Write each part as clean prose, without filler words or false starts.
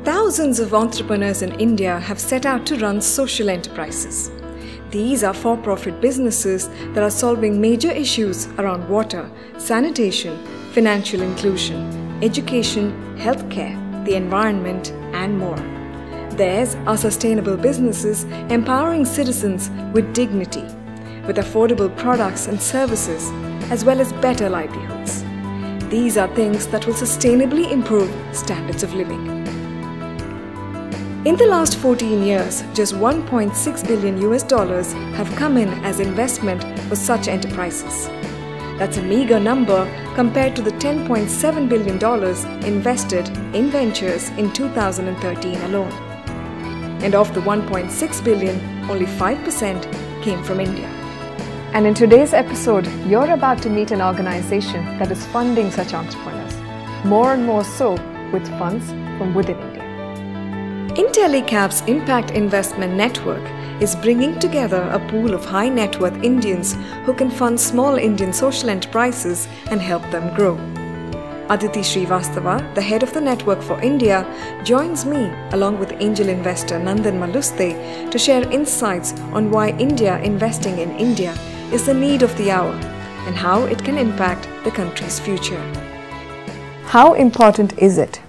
Thousands of entrepreneurs in India have set out to run social enterprises. These are for-profit businesses that are solving major issues around water, sanitation, financial inclusion, education, healthcare, the environment, and more. Theirs are sustainable businesses empowering citizens with dignity, with affordable products and services, as well as better livelihoods. These are things that will sustainably improve standards of living. In the last 14 years, just $1.6 billion have come in as investment for such enterprises. That's a meager number compared to the $10.7 billion invested in ventures in 2013 alone. And of the $1.6 billion, only 5% came from India. And in today's episode, you're about to meet an organization that is funding such entrepreneurs, more and more so with funds from within India. Intellecap's Impact Investment Network is bringing together a pool of high net worth Indians who can fund small Indian social enterprises and help them grow. Aditi Srivastava, the head of the network for India, joins me along with angel investor Nandan Maluste to share insights on why India investing in India is the need of the hour and how it can impact the country's future. How important is it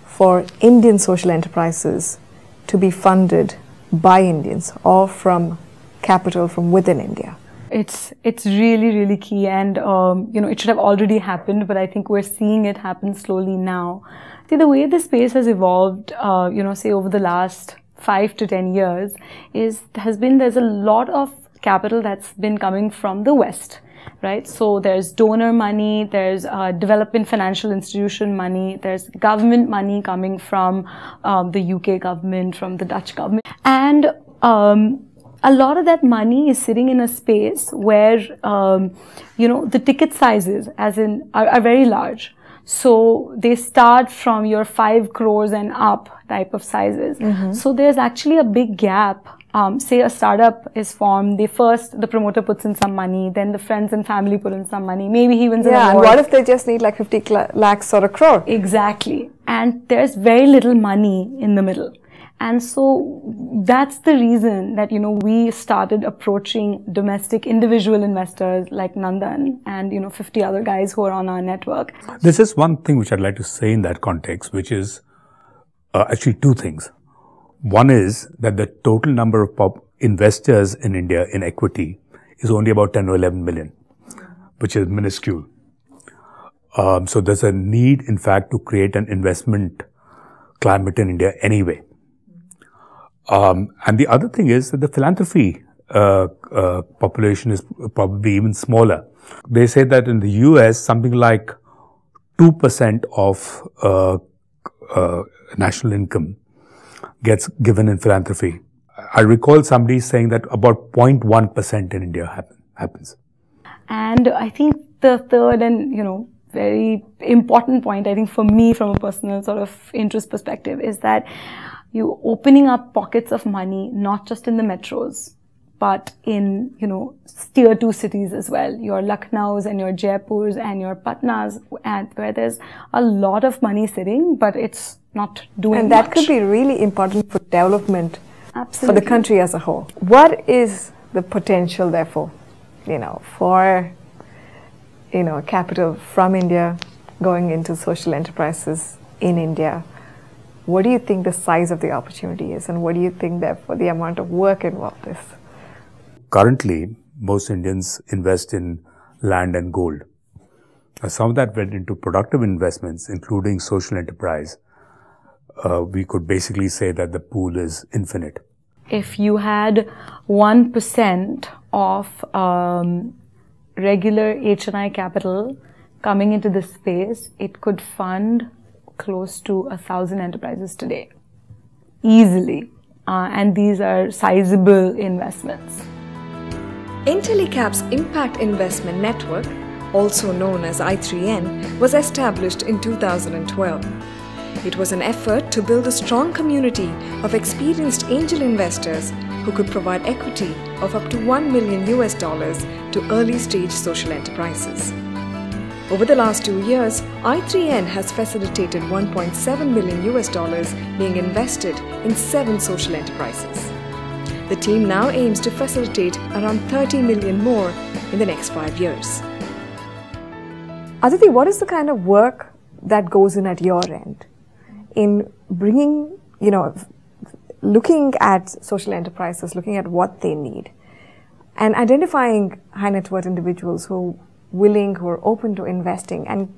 for Indian social enterprises to be funded by Indians or from capital from within India? It's really key, and it should have already happened, but I think we're seeing it happen slowly now. See, the way the space has evolved, say over the last 5 to 10 years, there's a lot of capital that's been coming from the West. Right, so there's donor money, there's development financial institution money, there's government money coming from the UK government, from the Dutch government, and a lot of that money is sitting in a space where the ticket sizes, are very large. So they start from your 5 crores and up type of sizes. Mm-hmm. So there's actually a big gap. Say a startup is formed, the promoter puts in some money, then the friends and family put in some money, maybe he wins an award. And what if they just need like 50 lakhs or a crore? Exactly. And there's very little money in the middle. And so that's the reason that, we started approaching domestic individual investors like Nandan and, 50 other guys who are on our network. This is one thing which I'd like to say in that context, which is actually 2 things. One is that the total number of investors in India in equity is only about 10 or 11 million, which is minuscule. So there's a need, in fact, to create an investment climate in India anyway. And the other thing is that the philanthropy population is probably even smaller. They say that in the US, something like 2% of national income gets given in philanthropy. I recall somebody saying that about 0.1% in India happens. And I think the third and, very important point, I think for me from a personal sort of interest perspective, is that you opening up pockets of money, not just in the metros, but in, tier 2 cities as well. Your Lucknows and your Jaipurs and your Patnas, and where there's a lot of money sitting, but it's not doing and much. That could be really important for development. Absolutely. For the country as a whole. What is the potential, therefore, for, capital from India going into social enterprises in India? What do you think the size of the opportunity is, and what do you think, therefore, the amount of work involved is? Currently, most Indians invest in land and gold. Some of that went into productive investments, including social enterprise. We could basically say that the pool is infinite. If you had 1% of regular H&I capital coming into this space, it could fund close to 1,000 enterprises today, easily. And these are sizable investments. Intellecap's Impact Investment Network, also known as I3N, was established in 2012. It was an effort to build a strong community of experienced angel investors who could provide equity of up to $1 million to early-stage social enterprises. Over the last 2 years, i3N has facilitated $1.7 million being invested in 7 social enterprises. The team now aims to facilitate around 30 million more in the next 5 years. Aditi, what is the kind of work that goes in at your end in bringing, looking at social enterprises, looking at what they need, and identifying high net worth individuals who are open to investing and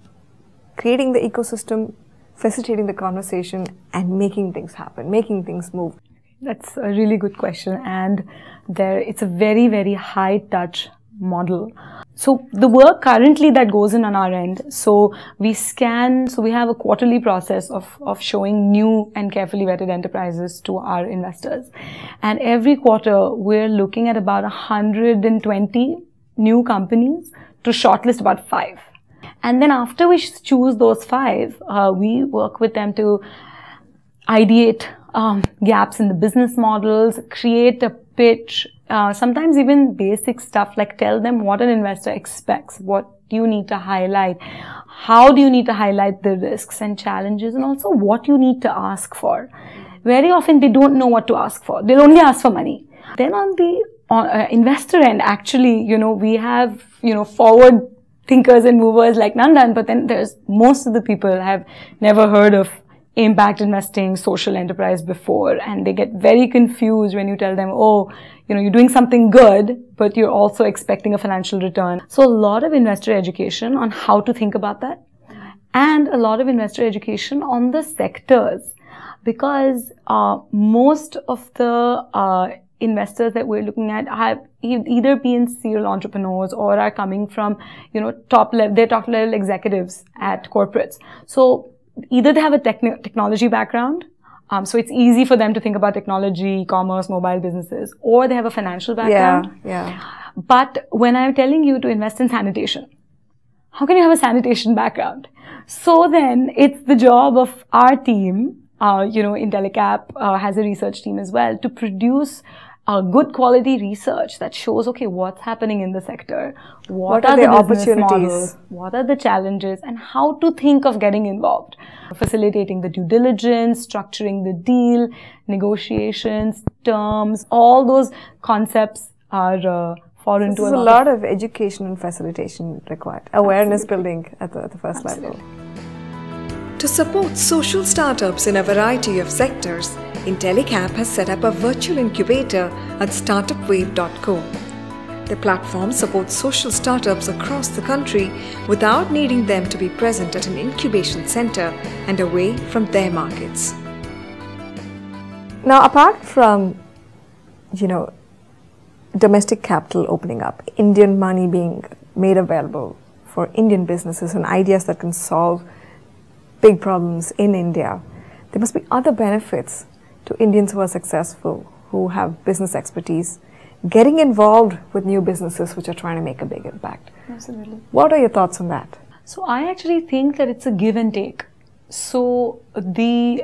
creating the ecosystem, facilitating the conversation and making things happen, making things move? That's a really good question, and it's a very, very high touch model. So the work currently that goes in on our end, so we have a quarterly process of showing new and carefully vetted enterprises to our investors. And every quarter we're looking at about 120 new companies to shortlist about 5. And then after we choose those 5, we work with them to ideate gaps in the business models, create a pitch, sometimes even basic stuff like tell them what an investor expects, what do you need to highlight, how do you need to highlight the risks and challenges, and also what you need to ask for. Very often they don't know what to ask for. They'll only ask for money. Then on the investor end, actually, we have, forward thinkers and movers like Nandan, but then most of the people have never heard of impact investing, social enterprise before, and they get very confused when you tell them, you're doing something good, but you're also expecting a financial return. So a lot of investor education on how to think about that, and a lot of investor education on the sectors, because most of the investors that we're looking at have either been serial entrepreneurs or are coming from, they're top level executives at corporates. So either they have a technology background, so it's easy for them to think about technology, commerce, mobile businesses, or they have a financial background. Yeah. But when I'm telling you to invest in sanitation, how can you have a sanitation background? So then it's the job of our team, Intellecap has a research team as well, to produce good quality research that shows, what's happening in the sector, what are the opportunities, models, what are the challenges, and how to think of getting involved. Facilitating the due diligence, structuring the deal, negotiations, terms, all those concepts are foreign to a lot. There's a lot of education and facilitation required, awareness building at the first level. To support social startups in a variety of sectors, Intellecap has set up a virtual incubator at startupwave.co. The platform supports social startups across the country without needing them to be present at an incubation center and away from their markets. Now, apart from, domestic capital opening up, Indian money being made available for Indian businesses and ideas that can solve big problems in India, there must be other benefits to Indians who are successful, who have business expertise, getting involved with new businesses which are trying to make a big impact. Absolutely. What are your thoughts on that? So I actually think that it's a give and take. So the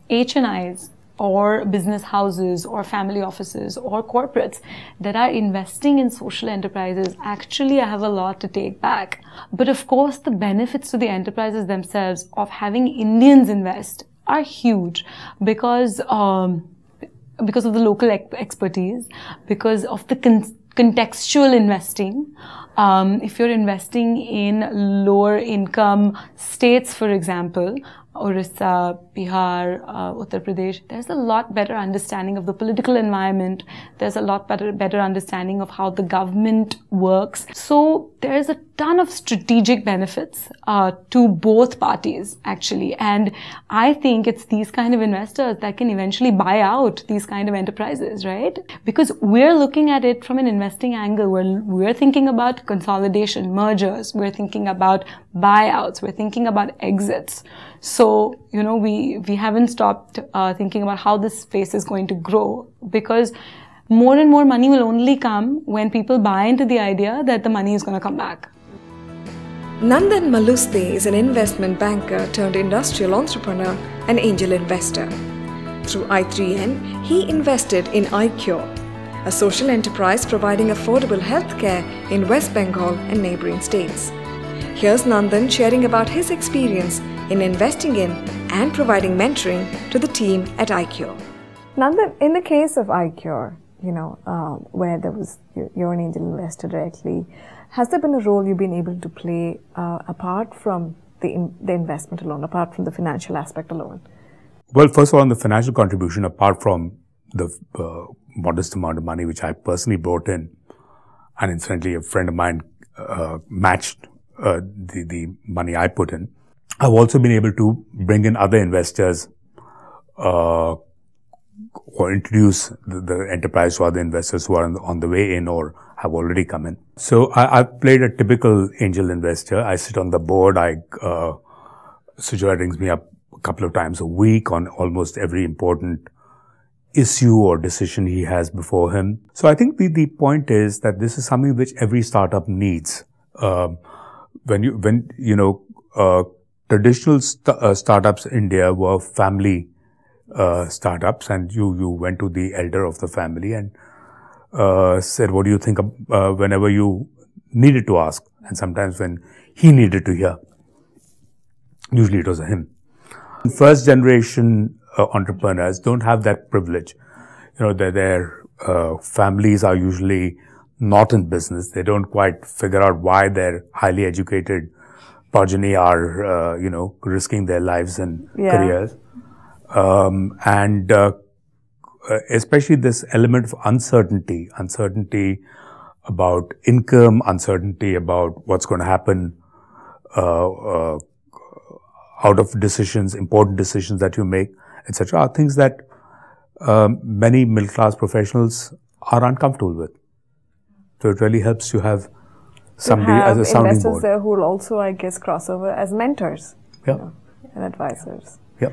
HNIs or business houses or family offices or corporates that are investing in social enterprises actually have a lot to take back. But of course, the benefits to the enterprises themselves of having Indians invest are huge because of the local expertise, because of the contextual investing. If you're investing in lower income states, for example, Orissa, Bihar, Uttar Pradesh, there's a lot better understanding of the political environment. There's a lot better understanding of how the government works. So there's a ton of strategic benefits to both parties, actually. And I think it's these kind of investors that can eventually buy out these kind of enterprises, right? Because we're looking at it from an investing angle. We're thinking about consolidation, mergers. We're thinking about buyouts. We're thinking about exits. So, we haven't stopped thinking about how this space is going to grow, because more and more money will only come when people buy into the idea that the money is going to come back. Nandan Maluste is an investment banker turned industrial entrepreneur and angel investor. Through i3N, he invested in iCure, a social enterprise providing affordable healthcare in West Bengal and neighboring states. Here's Nandan sharing about his experience in investing in and providing mentoring to the team at iCure. Nandan, in the case of iCure, where you're an angel investor directly, has there been a role you've been able to play apart from the investment alone, apart from the financial aspect alone? Well, first of all, on the financial contribution, apart from the modest amount of money which I personally brought in, and incidentally a friend of mine matched the money I put in, I've also been able to bring in other investors or introduce the enterprise to other investors who are on the way in or have already come in. So I've played a typical angel investor. I sit on the board. Sujoy rings me up a couple of times a week on almost every important issue or decision he has before him. So I think the point is that this is something which every startup needs. Traditional startups in India were family startups, and you went to the elder of the family and said, what do you think of, whenever you needed to ask, and sometimes when he needed to hear. Usually it was a him. First generation entrepreneurs don't have that privilege. Their families are usually not in business. They don't quite figure out why their highly educated progeny are, risking their lives and careers. Especially this element of uncertainty about income, uncertainty about what's going to happen out of decisions, important decisions that you make, etc., are things that many middle-class professionals are uncomfortable with. So it really helps to have somebody as a sounding board. Investors there who will also, I guess, cross over as mentors and advisors. Yep.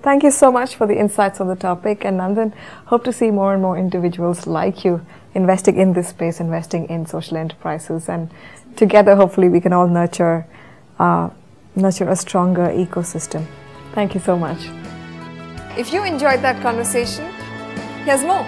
Thank you so much for the insights on the topic, and Nandan, hope to see more and more individuals like you investing in this space, investing in social enterprises, and together hopefully we can all nurture a stronger ecosystem. Thank you so much. If you enjoyed that conversation, here's more.